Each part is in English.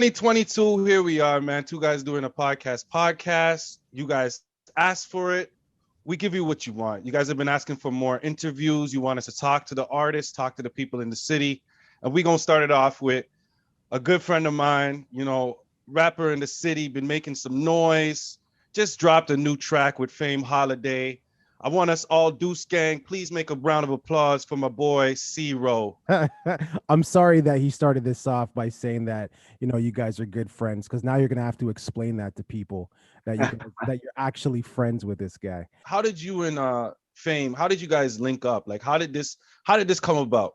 2022, here we are, man. Two guys doing a podcast. You guys asked for it. We give you what you want. You guys have been asking for more interviews. You want us to talk to the artists, talk to the people in the city. And we're going to start it off with a good friend of mine, rapper in the city, been making some noise, just dropped a new track with Fame Holiday. I want us all, Deuce Gang, please make a round of applause for my boy C.Rowe. I'm sorry that he started this off by saying that, you guys are good friends, because now you're going to have to explain that to people that that you're actually friends with this guy. How did you and Fame, how did you guys link up? Like how did this come about?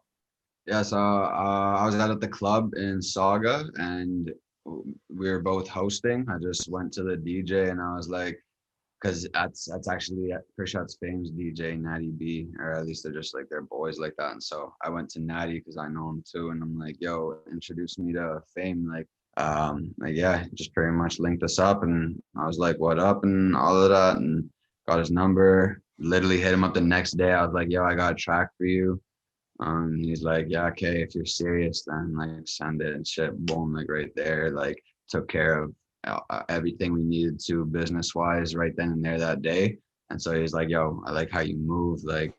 Yeah, so I was out at the club in Saga and we were both hosting. I just went to the DJ and I was like, because that's actually Krishat's Fame's DJ, Natty B, or at least they're just like they're boys like that. And so I went to Natty because I know him too, and I'm like, yo, introduce me to Fame. Yeah, just pretty much linked us up, and I was like, what up, and all of that, and got his number. Literally hit him up the next day. I was like, yo, I got a track for you. He's like, yeah, okay, if you're serious, then like send it and shit. Boom, like right there, like took care of everything we needed to business wise right then and there that day. And so he's like, yo, I like how you move, like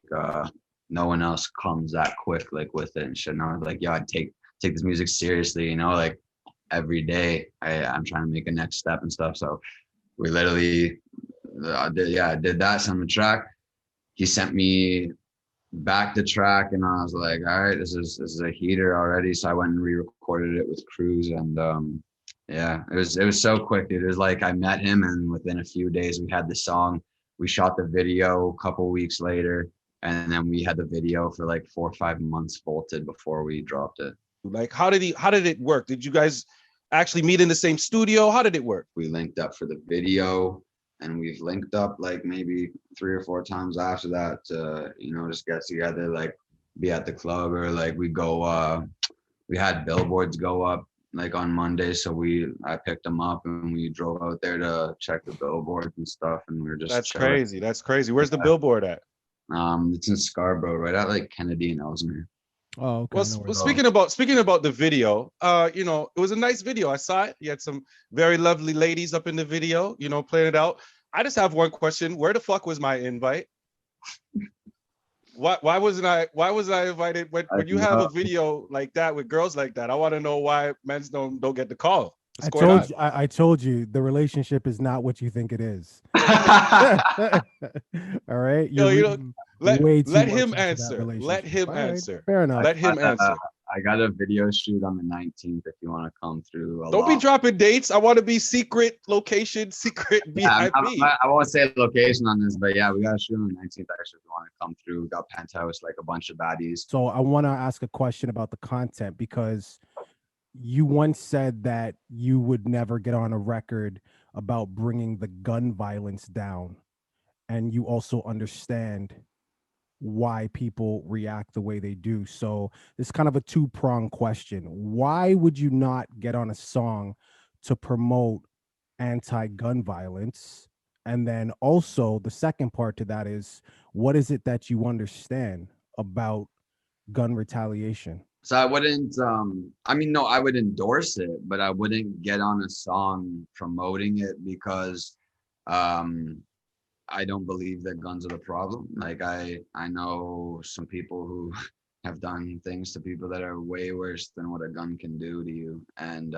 no one else comes that quick like with it and shit. And I was like, yo, I take this music seriously, like every day I'm trying to make a next step and stuff. So we literally I did that, sent him a track. He sent me back the track and I was like, all right, this is a heater already. So I went and re-recorded it with Cruz, and yeah, it was so quick, dude. It was like I met him and within a few days we had the song. We shot the video a couple weeks later, and then we had the video for like 4 or 5 months vaulted before we dropped it. Like how did it work? Did you guys actually meet in the same studio? How did it work? We linked up for the video, and we've linked up like maybe 3 or 4 times after that to, just get together, like be at the club, or like we had billboards go up like on Monday. So I picked them up and we drove out there to check the billboards and stuff. And we were just chilling. Crazy. That's crazy. Where's the billboard at? It's in Scarborough, right at like Kennedy and Ellesmere. Oh, okay. Well, speaking about the video, it was a nice video. I saw it. You had some very lovely ladies up in the video, playing it out. I just have one question. Where the fuck was my invite? Why was I invited when you have a video like that with girls like that? I want to know why men don't get the call. I told you the relationship is not what you think it is. All right. Let him answer. Let him answer. Fair enough. Let him answer. I got a video shoot on the 19th if you want to come through. Don't be dropping dates. I want to be secret location, secret VIP. I won't say location on this, but yeah, we got a shoot on the 19th actually if you want to come through. We got penthouse, like a bunch of baddies. So I want to ask a question about the content, because you once said that you would never get on a record about bringing the gun violence down, and you also understand why people react the way they do. So it's kind of a two-pronged question. Why would you not get on a song to promote anti-gun violence? And then also the second part to that is, what is it that you understand about gun retaliation? So I wouldn't, no, I would endorse it, but I wouldn't get on a song promoting it because I don't believe that guns are the problem. Like I know some people who have done things to people that are way worse than what a gun can do to you. And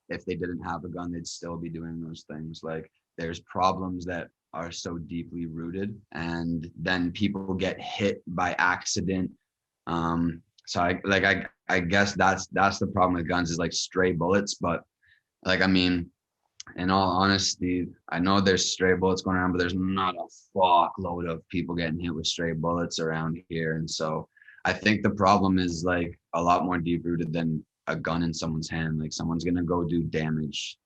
if they didn't have a gun, they'd still be doing those things. Like there's problems that are so deeply rooted, and then people get hit by accident. So I guess that's the problem with guns, is like stray bullets. But like, in all honesty, I know there's stray bullets going around, but there's not a fuckload of people getting hit with stray bullets around here. And so I think the problem is like a lot more deep rooted than a gun in someone's hand. Like someone's gonna go do damage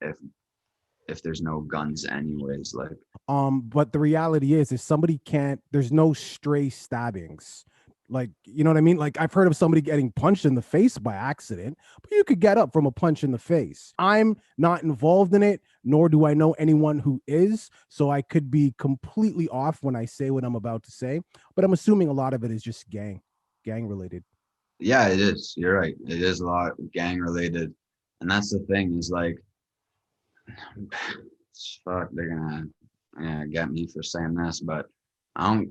if there's no guns anyways. Like but the reality is somebody can't, there's no stray stabbings. Like, you know what I mean? Like I've heard of somebody getting punched in the face by accident, but you could get up from a punch in the face. I'm not involved in it, nor do I know anyone who is. So I could be completely off when I say what I'm about to say, but I'm assuming a lot of it is just gang related. Yeah, it is. You're right. It is a lot gang related. And that's the thing is like, fuck, they're gonna get me for saying this, but I don't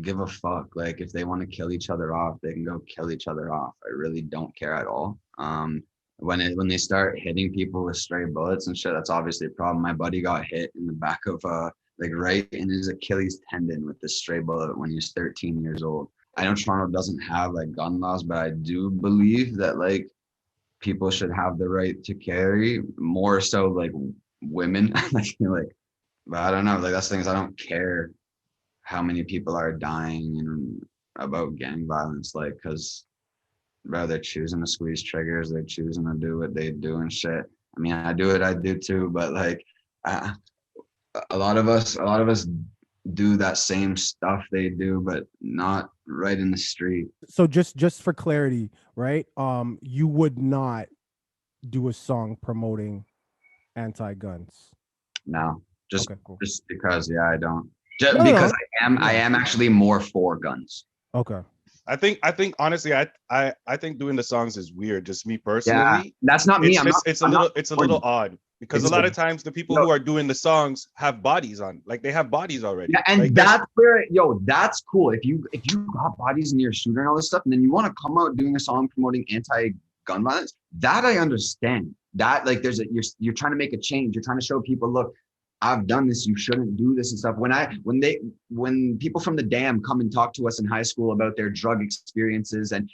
give a fuck. Like if they want to kill each other off, they can go kill each other off. I really don't care at all. When they start hitting people with stray bullets and shit, that's obviously a problem. My buddy got hit in the back of like right in his Achilles tendon with this stray bullet when he was 13 years old. I know Toronto doesn't have like gun laws, but I do believe that like people should have the right to carry, more so like women. like, but I don't know. Like that's things I don't care how many people are dying and about gang violence, like, because bro, they're choosing to squeeze triggers, they're choosing to do what they do and shit. I mean, I do what I do too, but like, I, a lot of us do that same stuff they do, but not right in the street. So just for clarity, right? You would not do a song promoting anti-guns. No, just Okay, cool. just because, yeah, I don't. Just No, because no. I am actually more for guns. Okay. I think honestly, I think doing the songs is weird. Just me Yeah, personally. that's not me. It's a little odd because It's a lot of times the people who are doing the songs have bodies on, like they have bodies already. Yeah, and like, that's where, that's cool. If you got bodies and you're a shooter and all this stuff, and then you want to come out doing a song promoting anti-gun violence, that I understand. That like you're trying to make a change. You're trying to show people, look, I've done this. You shouldn't do this and stuff. When people from the Dam come and talk to us in high school about their drug experiences and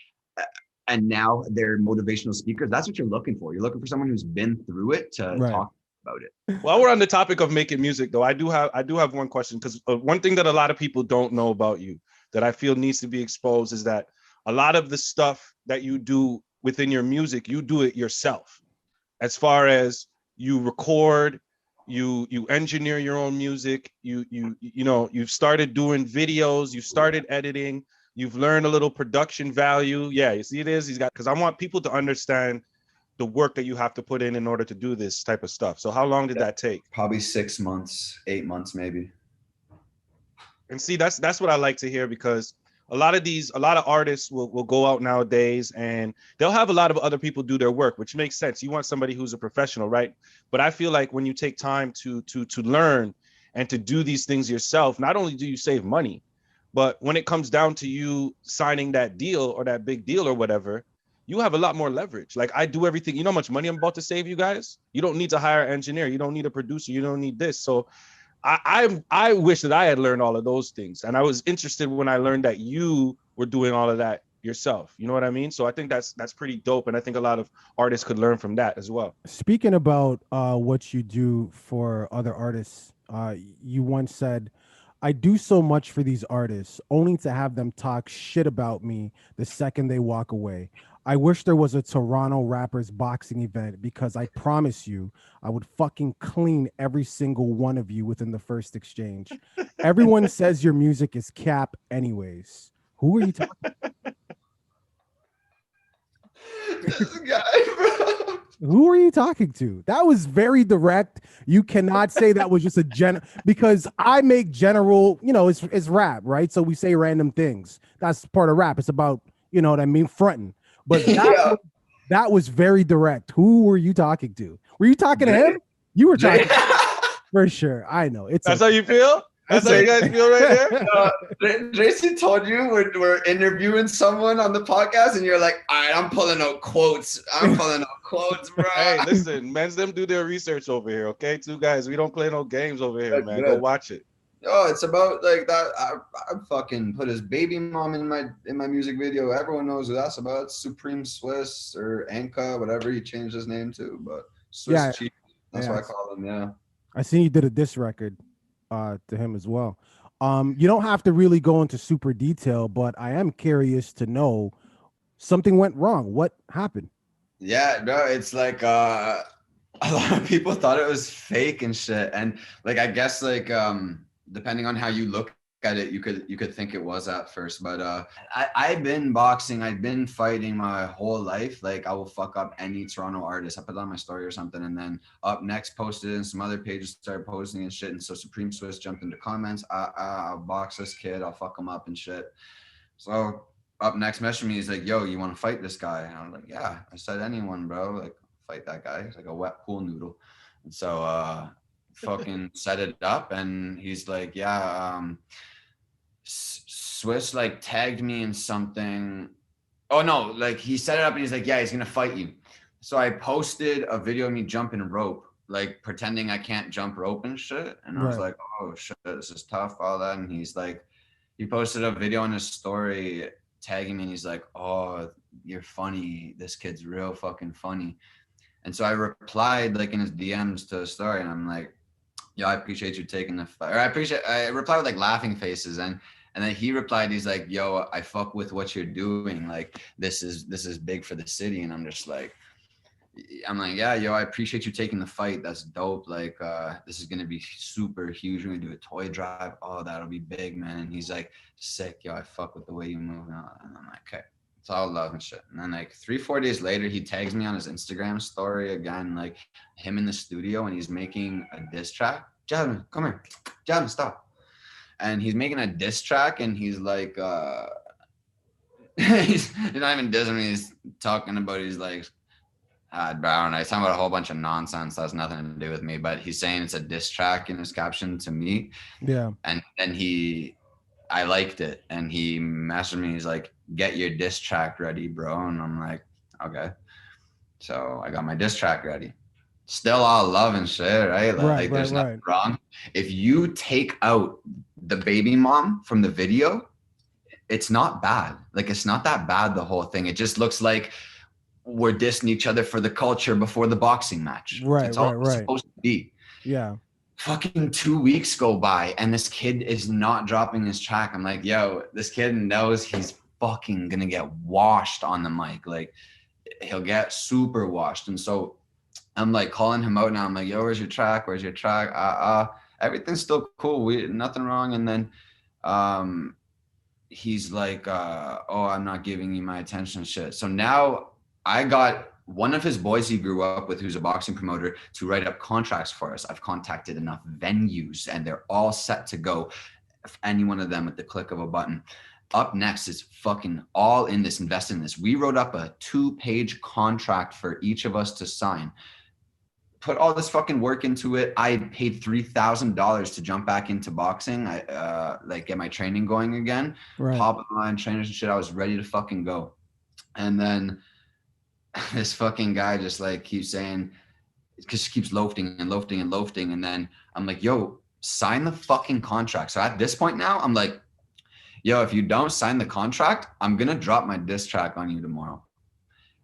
now they're motivational speakers, that's what you're looking for. You're looking for someone who's been through it to talk about it. While we're on the topic of making music, though, I do have one question, because one thing that a lot of people don't know about you that I feel needs to be exposed is that a lot of the stuff that you do within your music, you do it yourself. As far as you record, you engineer your own music, you've started doing videos, you started editing, you've learned a little production value. Yeah, you see he's got, because I want people to understand the work that you have to put in order to do this type of stuff. So how long did that take? Probably 6 months, 8 months, maybe. And see, that's what I like to hear, because a lot of artists will go out nowadays and they'll have a lot of other people do their work, which makes sense. You want somebody who's a professional, right? But I feel like when you take time to learn and to do these things yourself, not only do you save money, but when it comes down to you signing that deal or that big deal or whatever, you have a lot more leverage. Like, I do everything. You know how much money I'm about to save you guys? You don't need to hire an engineer. You don't need a producer. You don't need this. So I wish that I had learned all of those things. And I was interested when I learned that you were doing all of that yourself. You know what I mean? So I think that's pretty dope. And I think a lot of artists could learn from that as well. Speaking about what you do for other artists, you once said, I do so much for these artists only to have them talk shit about me the second they walk away. I wish there was a Toronto rappers boxing event, because I promise you, I would fucking clean every single one of you within the first exchange. Everyone says your music is cap anyways. Who are you talking to? This guy, bro. Who are you talking to? That was very direct. You cannot say that was just a because I make general, it's rap, right? So we say random things. That's part of rap. It's about, you know what I mean, fronting. But that was very direct. Who were you talking to? Were you talking to him? You were talking for sure. I know. That's how you feel? That's how you guys feel right there? DreCey told you we're interviewing someone on the podcast and you're like, all right, I'm pulling out quotes. Bro. Hey, listen, men's them do their research over here, okay? Two guys, we don't play no games over here, man. Go watch it. Oh, it's about like that. I fucking put his baby mom in my music video. Everyone knows who that's about. It's Supreme Swiss or Anka, whatever he changed his name to. But Swiss Chief, that's what I call him. Yeah. I seen you did a diss record to him as well. You don't have to really go into super detail, but I am curious to know, something went wrong. What happened? Yeah, no, it's like a lot of people thought it was fake and shit, and like I guess like depending on how you look at it, you could think it was at first, but I've been boxing, I've been fighting my whole life. Like I will fuck up any Toronto artist. I put it on my story or something, and then Up Next posted and some other pages started posting and shit, and so Supreme Swiss jumped into comments. I'll box this kid, I'll fuck him up and shit. So Up Next messaged me, he's like, yo, you want to fight this guy? And I was like, yeah. I said, anyone, bro, like fight that guy. He's like a wet pool noodle. And so fucking set it up, and he's like, yeah, Swiss like tagged me in something. Oh no, like he set it up and he's like, yeah, he's gonna fight you. So I posted a video of me jumping rope, like pretending I can't jump rope and shit. And I was like, oh shit, this is tough, all that. And he's like, he posted a video on his story tagging me, and he's like, oh, you're funny. This kid's real fucking funny. And so I replied like in his DMs to the story, and I'm like, yo, I appreciate you taking the fight. Or I replied with like laughing faces, and then he replied, he's like, yo, I fuck with what you're doing. Like this is big for the city. And I'm like, yeah, yo, I appreciate you taking the fight. That's dope. Like this is gonna be super huge. We're gonna do a toy drive. Oh, that'll be big, man. And he's like, sick, yo, I fuck with the way you move. And I'm like, okay. It's all love and shit. And then like 3-4 days later, he tags me on his Instagram story again, like him in the studio, and he's making a diss track. Jasmine, come here. Jasmine, stop. And he's making a diss track, and he's like, he's not even dissing me. He's talking about, he's like, I don't know. He's talking about a whole bunch of nonsense that has nothing to do with me, but he's saying it's a diss track in his caption to me. Yeah. And then I liked it, and he messaged me. He's like, get your diss track ready, bro. And I'm like, okay. So I got my diss track ready. Still all love and shit, right? Like there's nothing wrong. If you take out the baby mom from the video, it's not bad. Like it's not that bad, the whole thing. It just looks like we're dissing each other for the culture before the boxing match. It's all it's supposed to be. Yeah. Fucking 2 weeks go by and this kid is not dropping his track. I'm like, yo, this kid knows he's fucking gonna get washed on the mic. Like he'll get super washed. And so I'm like calling him out now. I'm like, yo, where's your track? Where's your track? Everything's still cool. Nothing wrong. And then he's like, oh, I'm not giving you my attention shit. So now I got one of his boys he grew up with, who's a boxing promoter, to write up contracts for us. I've contacted enough venues and they're all set to go. If any one of them at the click of a button. Up next is fucking all in this, invest in this. We wrote up a 2-page contract for each of us to sign. Put all this fucking work into it. I paid $3,000 to jump back into boxing. I like get my training going again. Top of the line trainers and shit. I was ready to fucking go. And then this fucking guy just like keeps saying, because he keeps loafing. And then I'm like, yo, sign the fucking contract. So at this point now, I'm like, yo, if you don't sign the contract, I'm going to drop my diss track on you tomorrow.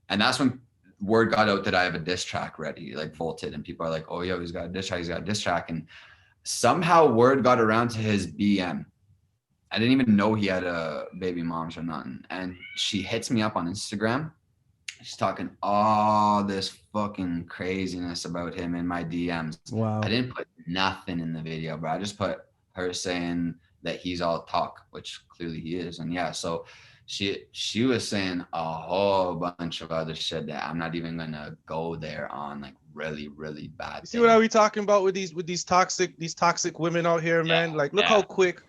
And that's when word got out that I have a diss track ready, like Volted. And people are like, oh, yo, he's got a diss track. And somehow word got around to his BM. I didn't even know he had a baby moms or nothing. And she hits me up on Instagram. She's talking all this fucking craziness about him in my DMs. Wow. I didn't put nothing in the video, bro. I just put her saying that he's all talk, which clearly he is. And yeah, so she was saying a whole bunch of other shit that I'm not even gonna go there on, like really, really bad. You see what are we talking about with these toxic women out here, man? Like look how quick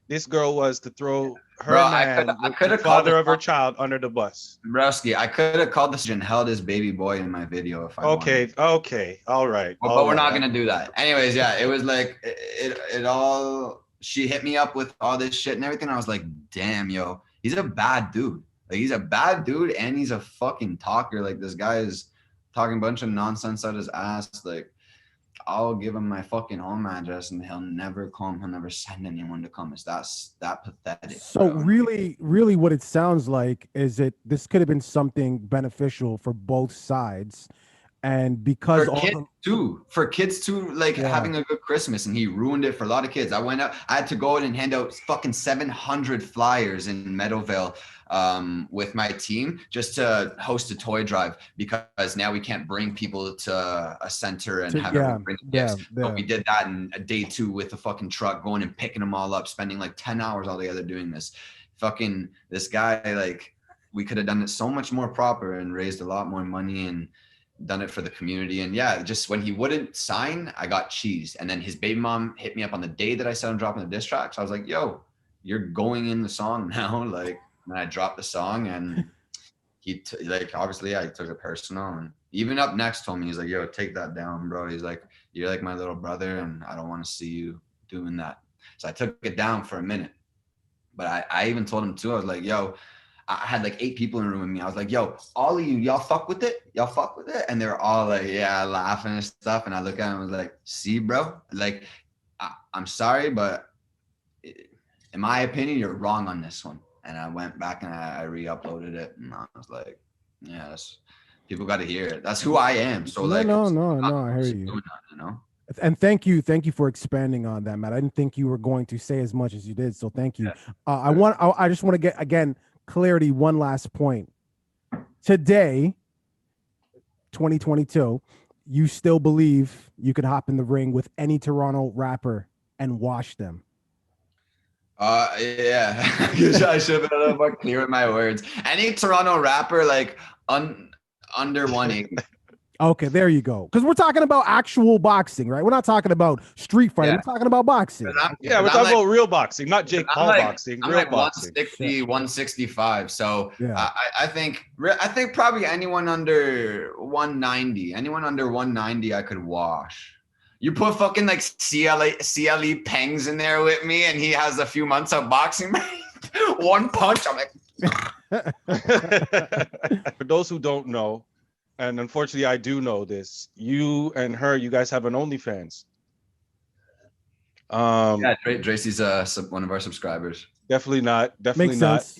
this girl was to throw her the father of her child under the bus. Browski, I could have called this and held his baby boy in my video if I wanted. Okay, all right. But we're not gonna do that. Anyways, yeah, it was like it all. She hit me up with all this shit and everything. I was like, damn, yo, he's a bad dude. Like he's a bad dude and he's a fucking talker. Like this guy is talking a bunch of nonsense out his ass. Like I'll give him my fucking home address and he'll never come. He'll never send anyone to come. It's that pathetic. So bro. really what it sounds like is that this could have been something beneficial for both sides. And because for kids too, like having a good Christmas, and he ruined it for a lot of kids. I had to go out and hand out fucking 700 flyers in Meadowvale with my team just to host a toy drive, because now we can't bring people to a center and have everyone bring gifts. But we did that in a day 2 with a fucking truck, going and picking them all up, spending like 10 hours all together doing this. Fucking this guy, like we could have done it so much more proper and raised a lot more money and done it for the community. And yeah, just when he wouldn't sign, I got cheesed. And then his baby mom hit me up on the day that I said I'm dropping the diss track. So I was like, yo, you're going in the song now. Like, and I dropped the song and like obviously I took it personal, and even up next told me, he's like, yo, take that down, bro. He's like, you're like my little brother, and I don't want to see you doing that. So I took it down for a minute. But I even told him too, I was like, yo, I had like 8 people in the room with me. I was like, yo, all of you, y'all fuck with it? Y'all fuck with it? And they were all like, yeah, laughing and stuff. And I look at him and was like, see, bro, like, I'm sorry, but in my opinion, you're wrong on this one. And I went back and I re-uploaded it. And I was like, yeah, people got to hear it. That's who I am. So like, no, I hear you. That, you know? And thank you for expanding on that, Matt. I didn't think you were going to say as much as you did, so thank you. Yeah. I just want to get again clarity. One last point. Today, 2022, you still believe you could hop in the ring with any Toronto rapper and wash them? Yeah, I should have been a little more clear with my words. Any Toronto rapper, like under 180. Okay, there you go. Because we're talking about actual boxing, right? We're not talking about street fighting. Yeah. We're talking about boxing. We're talking about real boxing, not Jake Paul boxing. I'm real like boxing. 160, 165. So yeah. I think probably anyone under 190, I could wash. You put fucking like CLE Pengs in there with me, and he has a few months of boxing. One punch, I'm like. For those who don't know, and unfortunately I do know this, you and her, you guys have an OnlyFans. Yeah, DreCey's one of our subscribers. Definitely not. Makes sense.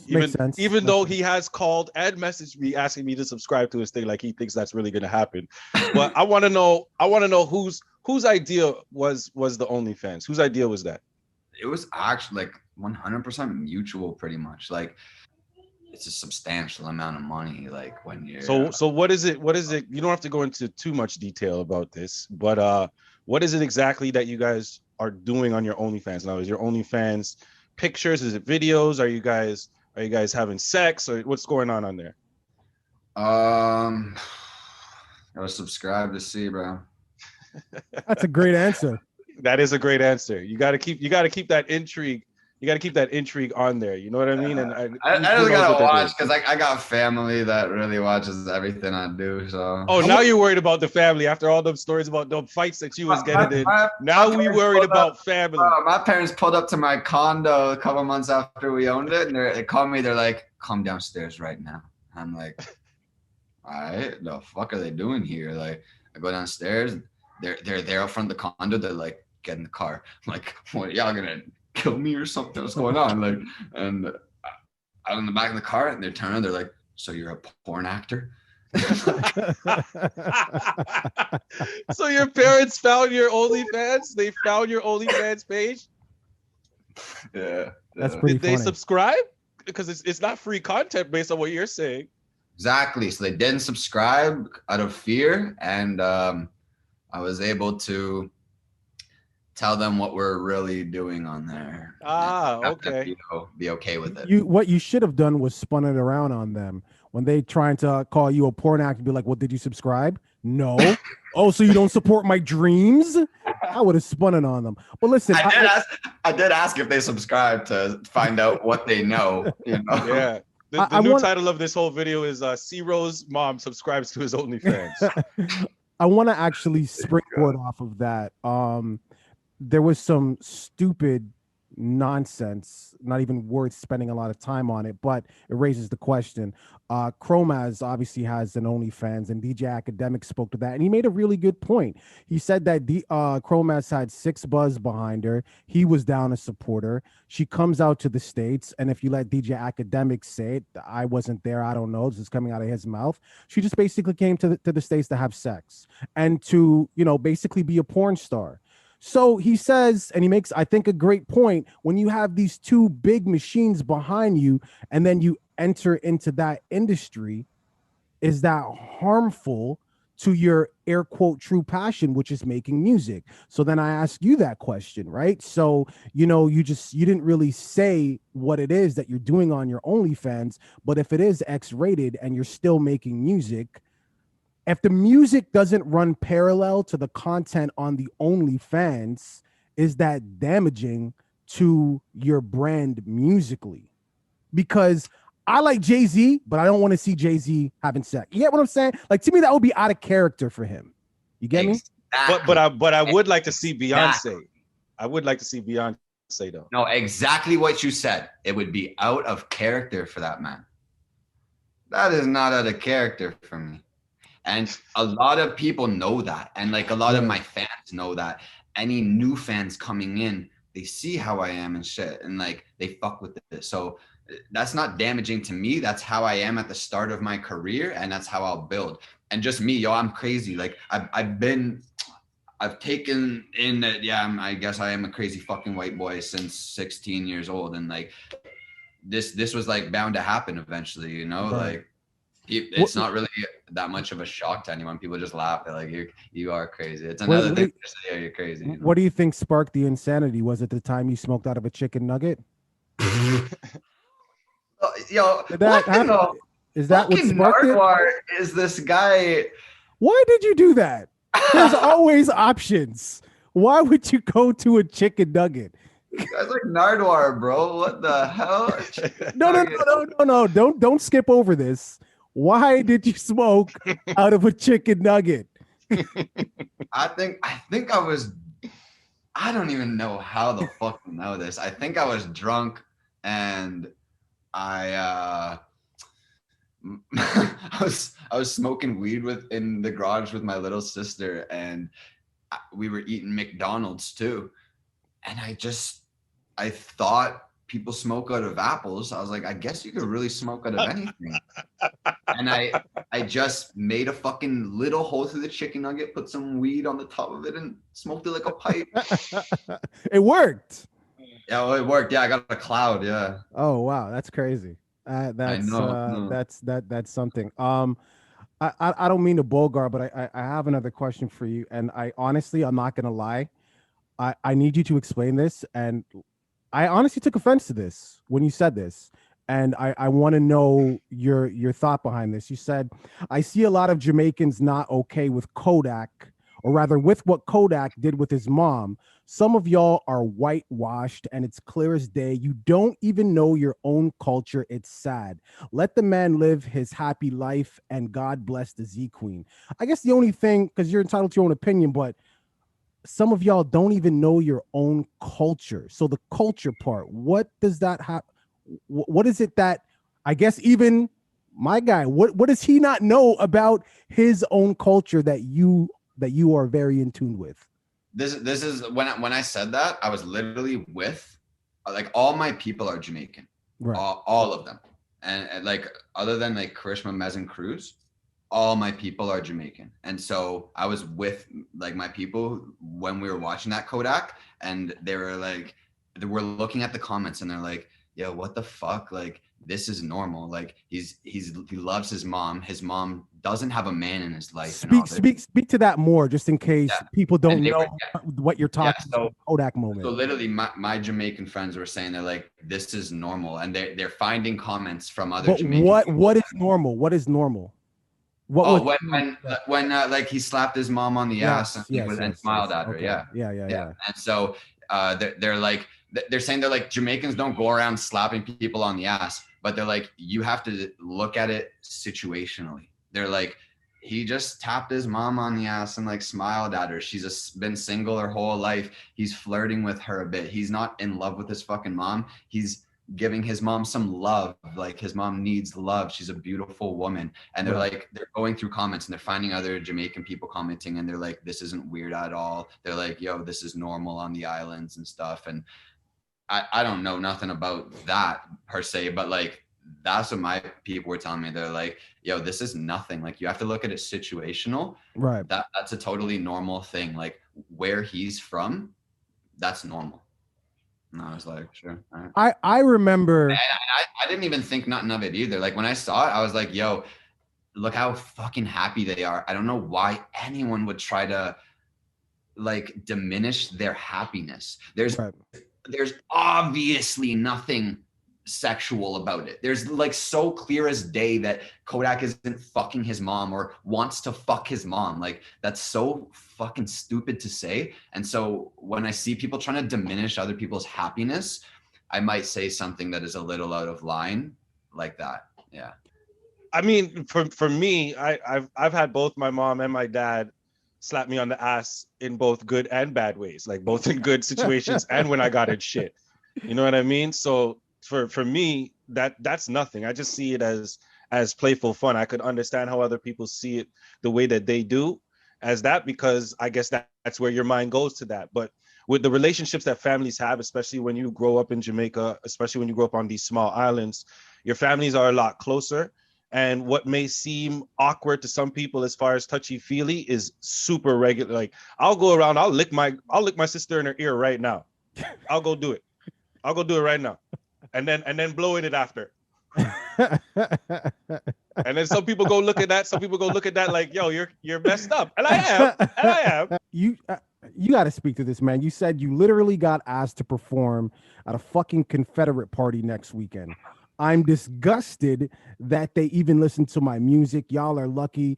Even though he has called and messaged me asking me to subscribe to his thing, like he thinks that's really gonna happen. But I want to know whose idea was the OnlyFans? Whose idea was that? It was actually like 100% mutual, pretty much. Like, it's a substantial amount of money. Like when you're so what is it? You don't have to go into too much detail about this, but what is it exactly that you guys are doing on your OnlyFans now? Is your OnlyFans pictures? Is it videos? Are you guys having sex, or what's going on there? I was subscribed to see, bro. That's a great answer. That is a great answer. You got to keep that intrigue. You got to keep that intrigue on there. You know what I mean? And I just gotta watch because I got family that really watches everything I do. So now you're worried about the family after all those stories about the fights that you was getting in. Now we worried about family. My parents pulled up to my condo a couple months after we owned it, and they called me. They're like, "Come downstairs right now." I'm like, "All right, the fuck are they doing here?" Like, I go downstairs. They're there out front of the condo. They're like, "Get in the car." I'm like, "What? Y'all gonna kill me or something? What's going on?" Like, and I'm in the back of the car, and they're turning. They're like, "So you're a porn actor?" So your parents found your OnlyFans? They found your OnlyFans page? Yeah. That's pretty funny. Did they subscribe? Because it's not free content based on what you're saying. Exactly. So they didn't subscribe out of fear, and I was able to tell them what we're really doing on there. Okay. Be okay with it. What you should have done was spun it around on them when they trying to call you a porn actor. Be like, "Well, did you subscribe?" No. Oh, so you don't support my dreams? I would have spun it on them. But listen, I did ask if they subscribe to find out what they know. You know? Yeah. The new title of this whole video is C.Rowe's mom subscribes to his OnlyFans. I want to actually springboard off of that. There was some stupid nonsense, not even worth spending a lot of time on it, but it raises the question. Chromaz obviously has an OnlyFans, and DJ Academic spoke to that, and he made a really good point. He said that Chromaz had 6 buzz behind her. He was down to support her. She comes out to the States, and if you let DJ Academic say it, I wasn't there, I don't know, this is coming out of his mouth. She just basically came to the States to have sex and to, basically be a porn star. So he says, and he makes, I think, a great point, when you have these 2 big machines behind you and then you enter into that industry, is that harmful to your air quote true passion, which is making music? So then I ask you that question, right? So, you didn't really say what it is that you're doing on your OnlyFans, but if it is X-rated and you're still making music, if the music doesn't run parallel to the content on the OnlyFans, is that damaging to your brand musically? Because I like Jay-Z, but I don't want to see Jay-Z having sex. You get what I'm saying? Like, to me, that would be out of character for him. You get me? But I would like to see Beyonce. Exactly. I would like to see Beyonce though. No, exactly what you said. It would be out of character for that man. That is not out of character for me. And a lot of people know that. And like a lot of my fans know that. Any new fans coming in, they see how I am and shit. And like they fuck with it. So that's not damaging to me. That's how I am at the start of my career. And that's how I'll build. And just me, yo, I'm crazy. Like I've taken in that, I guess I am a crazy fucking white boy since 16 years old. And like this was like bound to happen eventually, you know, like it's not really that much of a shock to anyone. People just laugh at like you are crazy. It's another thing to say, yeah, you're crazy. You know? What do you think sparked the insanity? Was it the time you smoked out of a chicken nugget? Yo, Did that happen? Is that what sparked it? Is this guy? Why did you do that? There's always options. Why would you go to a chicken nugget? Guys like Nardwar, bro. What the hell? No. Don't skip over this. Why did you smoke out of a chicken nugget? I think I was. I don't even know how the fuck to know this. I think I was drunk and I was smoking weed in the garage with my little sister, and we were eating McDonald's too. And I thought people smoke out of apples. I was like, I guess you could really smoke out of anything. And I just made a fucking little hole through the chicken nugget, put some weed on the top of it, and smoked it like a pipe. It worked. Yeah, well, it worked. Yeah, I got a cloud. Yeah. Oh wow, that's crazy. That's something. I don't mean to bogart, but I have another question for you, and I'm not gonna lie. I need you to explain this, and I honestly took offense to this when you said this, and I want to know your thought behind this. You said, I see a lot of Jamaicans not okay with Kodak, or rather with what Kodak did with his mom. Some of y'all are whitewashed, and it's clear as day. You don't even know your own culture. It's sad. Let the man live his happy life, and God bless the Z Queen. I guess the only thing, because you're entitled to your own opinion, but some of y'all don't even know your own culture. So the culture part, what does that have? What is it that, I guess even my guy, what does he not know about his own culture that you are very in tune with? This is when I said that, I was literally with like all my people are Jamaican, right? All of them, and like other than like Karishma, Mez, and Cruz, all my people are Jamaican. And so I was with like my people when we were watching that Kodak, and they were looking at the comments, and they're like, yo, what the fuck? Like, this is normal. Like he loves his mom. His mom doesn't have a man in his life. Speak to that more, just in case people don't know what you're talking about. Kodak moment. So literally my Jamaican friends were saying, they're like, this is normal. And they're finding comments from other Jamaican people. What is normal? What is normal? When like he slapped his mom on the ass and smiled at her. Okay. Yeah. And so they're saying they're like, Jamaicans don't go around slapping people on the ass, but they're like, you have to look at it situationally. They're like, he just tapped his mom on the ass and like smiled at her. She's been single her whole life. He's flirting with her a bit. He's not in love with his fucking mom. He's giving his mom some love. Like, his mom needs love. She's a beautiful woman. And they're like, they're going through comments and they're finding other Jamaican people commenting, and they're like, this isn't weird at all. They're like, yo, this is normal on the islands and stuff. And I don't know nothing about that per se, but like, that's what my people were telling me. They're like, yo, this is nothing. Like, you have to look at it situational. Right. That's a totally normal thing. Like, where he's from, that's normal. And I was like, sure. All right. I remember. And I didn't even think nothing of it either. Like, when I saw it, I was like, yo, look how fucking happy they are. I don't know why anyone would try to like diminish their happiness. There's obviously nothing sexual about it. There's like so clear as day that Kodak isn't fucking his mom or wants to fuck his mom. Like, that's so fucking stupid to say. And so when I see people trying to diminish other people's happiness, I might say something that is a little out of line. like that. Yeah. I mean, for me, I've had both my mom and my dad slap me on the ass in both good and bad ways, like both in good situations and when I got in shit. You know what I mean? So for me, that's nothing. I just see it as playful fun. I could understand how other people see it the way that they do as that, because I guess that's where your mind goes to that. But with the relationships that families have, especially when you grow up in Jamaica, especially when you grow up on these small islands, your families are a lot closer. And what may seem awkward to some people as far as touchy feely is super regular. Like I'll go around, I'll lick my sister in her ear right now. I'll go do it. I'll go do it right now. And then blow in it after. And then some people go look at that. Some people go look at that like, yo, you're messed up. And I am. And I am. You got to speak to this, man. You said you literally got asked to perform at a fucking Confederate party next weekend. I'm disgusted that they even listen to my music. Y'all are lucky.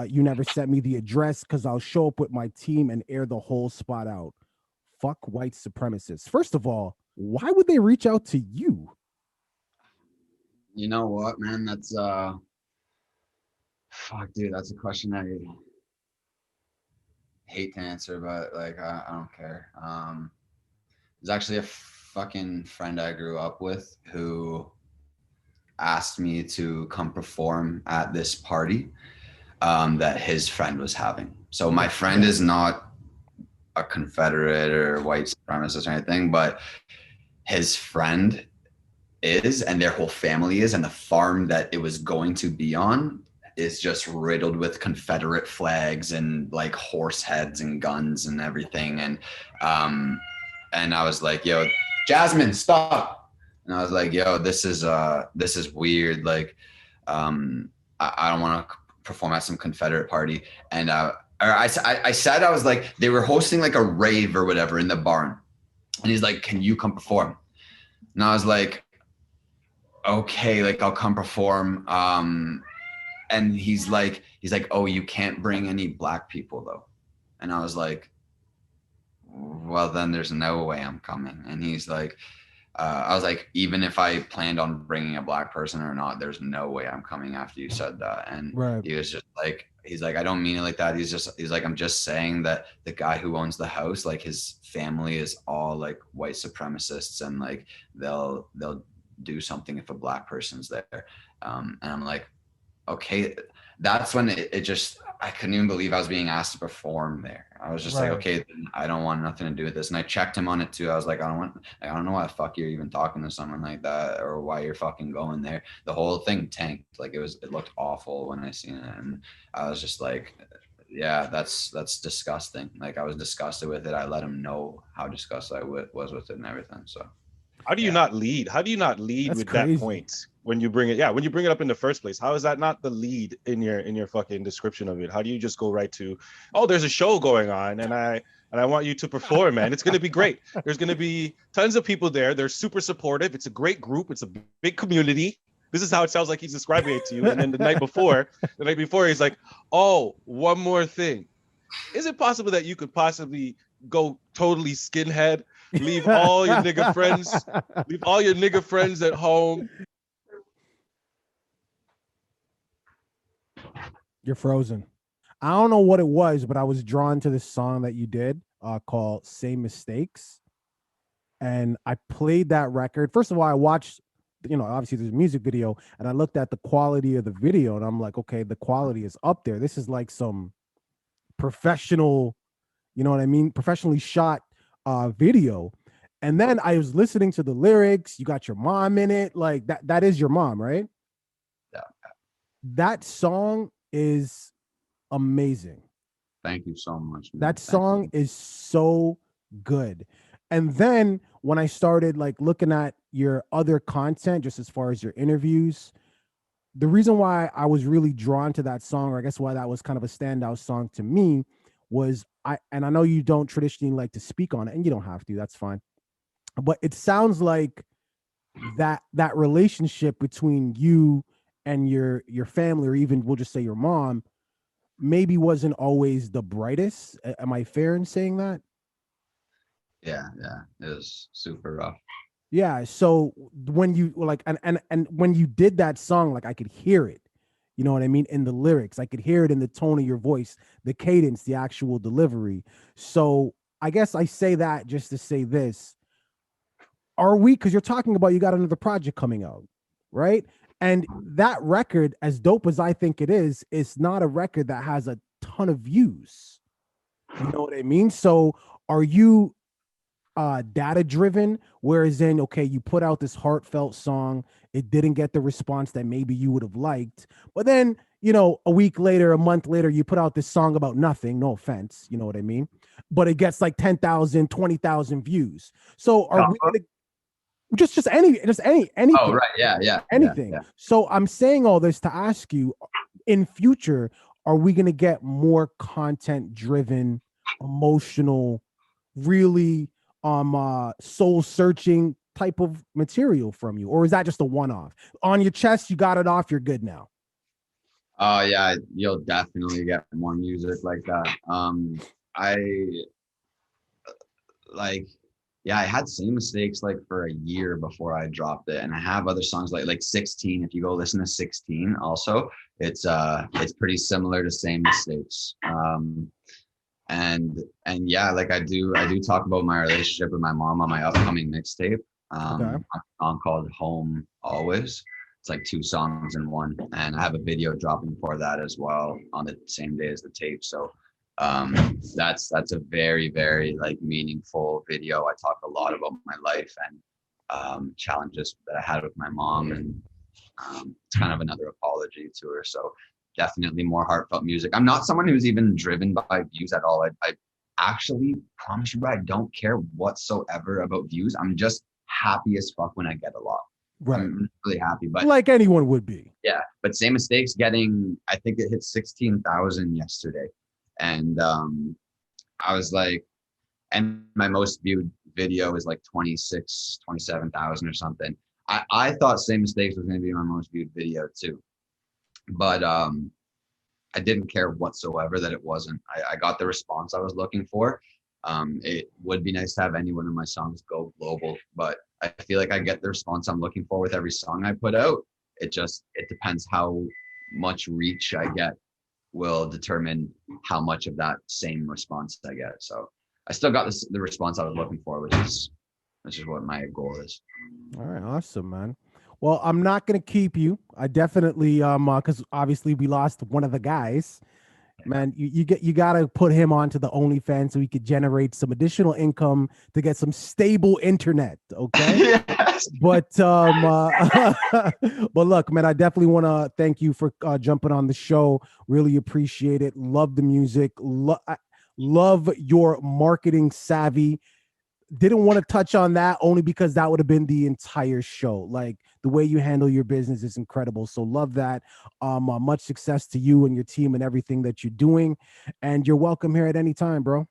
You never sent me the address, because I'll show up with my team and air the whole spot out. Fuck white supremacists. First of all, why would they reach out to you? You know what, man? That's fuck, dude. That's a question I hate to answer, but like I don't care. There's actually a fucking friend I grew up with who asked me to come perform at this party that his friend was having. So my friend is not a Confederate or white supremacist or anything, but his friend is, and their whole family is, and the farm that it was going to be on is just riddled with Confederate flags and like horse heads and guns and everything. And I was like, yo, Jasmine, stop. And I was like, yo, this is weird. Like, I don't want to perform at some Confederate party. And I said, I was like, they were hosting like a rave or whatever in the barn. And he's like, can you come perform? And I was like, okay, like I'll come perform. And he's like, oh, you can't bring any black people though. And I was like, well, then there's no way I'm coming. And he's like, I was like, even if I planned on bringing a black person or not, there's no way I'm coming after you said that. And he was just like, he's like, I don't mean it like that. He's like, I'm just saying that the guy who owns the house, like his family is all like white supremacists, and like they'll do something if a black person's there. And I'm like, okay. That's when it just, I couldn't even believe I was being asked to perform there. I was just like, okay, I don't want nothing to do with this. And I checked him on it too. I was like, I don't know why the fuck you're even talking to someone like that, or why you're fucking going there. The whole thing tanked. Like it looked awful when I seen it. And I was just like, yeah, that's disgusting. Like I was disgusted with it. I let him know how disgusted I was with it and everything. So how do you not lead? How do you not lead That's with crazy. that point when you bring it? Yeah, when you bring it up in the first place, how is that not the lead in your fucking description of it? How do you just go right to, oh, there's a show going on and I want you to perform, man. It's gonna be great. There's gonna be tons of people there. They're super supportive. It's a great group. It's a big community. This is how it sounds like he's describing it to you. And then the night before, he's like, oh, one more thing. Is it possible that you could possibly go totally skinhead? Leave all your nigga friends at home. You're frozen. I don't know what it was, but I was drawn to this song that you did called Same Mistakes. And I played that record. First of all, I watched, obviously there's a music video, and I looked at the quality of the video and I'm like, okay, the quality is up there. This is like some professional, you know what I mean? Professionally shot video. And then I was listening to the lyrics. You got your mom in it. Like that is your mom, right? Yeah. That song is amazing. Thank you so much, man. That song is so good. And then when I started like looking at your other content, just as far as your interviews, the reason why I was really drawn to that song, or I guess why that was kind of a standout song to me, was I know you don't traditionally like to speak on it, and you don't have to, that's fine. But it sounds like that relationship between you and your family, or even we'll just say your mom, maybe wasn't always the brightest. Am I fair in saying that? Yeah, it was super rough. Yeah. So when you like, and when you did that song, like I could hear it, you know what I mean? In the lyrics, I could hear it in the tone of your voice, the cadence, the actual delivery. So I guess I say that just to say this. Are we, because you're talking about you got another project coming out, right? And that record, as dope as I think it is, it's not a record that has a ton of views. You know what I mean? So are you data driven, whereas in, okay, you put out this heartfelt song, it didn't get the response that maybe you would have liked, but then, you know, a week later, a month later, you put out this song about nothing, no offense, you know what I mean, but it gets like 10,000, 20,000 views. So are we gonna just Oh, anything, right. Yeah, yeah, yeah, anything. yeah. So I'm saying all this to ask you, in future, are we going to get more content driven, emotional, really soul searching type of material from you, or is that just a one off? On your chest, you got it off, you're good now. Oh yeah, you'll definitely get more music like that. I like yeah, I had Same Mistakes like for a year before I dropped it. And I have other songs like 16. If you go listen to 16 also, it's pretty similar to Same Mistakes. And yeah, like I do talk about my relationship with my mom on my upcoming mixtape. Okay. A song called Home Always. It's like two songs in one. And I have a video dropping for that as well on the same day as the tape. So that's a very, very like meaningful video. I talk a lot about my life and challenges that I had with my mom, and it's kind of another apology to her. So definitely more heartfelt music. I'm not someone who's even driven by views at all. I actually promise you, bro, I don't care whatsoever about views. I'm just happy as fuck when I get a lot. Right. I'm really happy. But Like anyone would be. yeah, but Same Mistakes getting, I think it hit 16,000 yesterday. And I was like, and my most viewed video is like 26, 27,000 or something. I thought Same Mistakes was going to be my most viewed video too. But I didn't care whatsoever that it wasn't. I got the response I was looking for. It would be nice to have any one of my songs go global, but I feel like I get the response I'm looking for with every song I put out. It depends how much reach I get will determine how much of that same response I get. So I still got the response I was looking for, which is what my goal is. All right, awesome, man. Well, I'm not gonna keep you. I definitely because obviously we lost one of the guys. Man, you gotta put him onto the OnlyFans so he could generate some additional income to get some stable internet. Okay. Yes. But but look, man, I definitely want to thank you for jumping on the show. Really appreciate it. Love the music. Love your marketing savvy. Didn't want to touch on that only because that would have been the entire show. Like the way you handle your business is incredible. So love that. Much success to you and your team and everything that you're doing. And you're welcome here at any time, bro.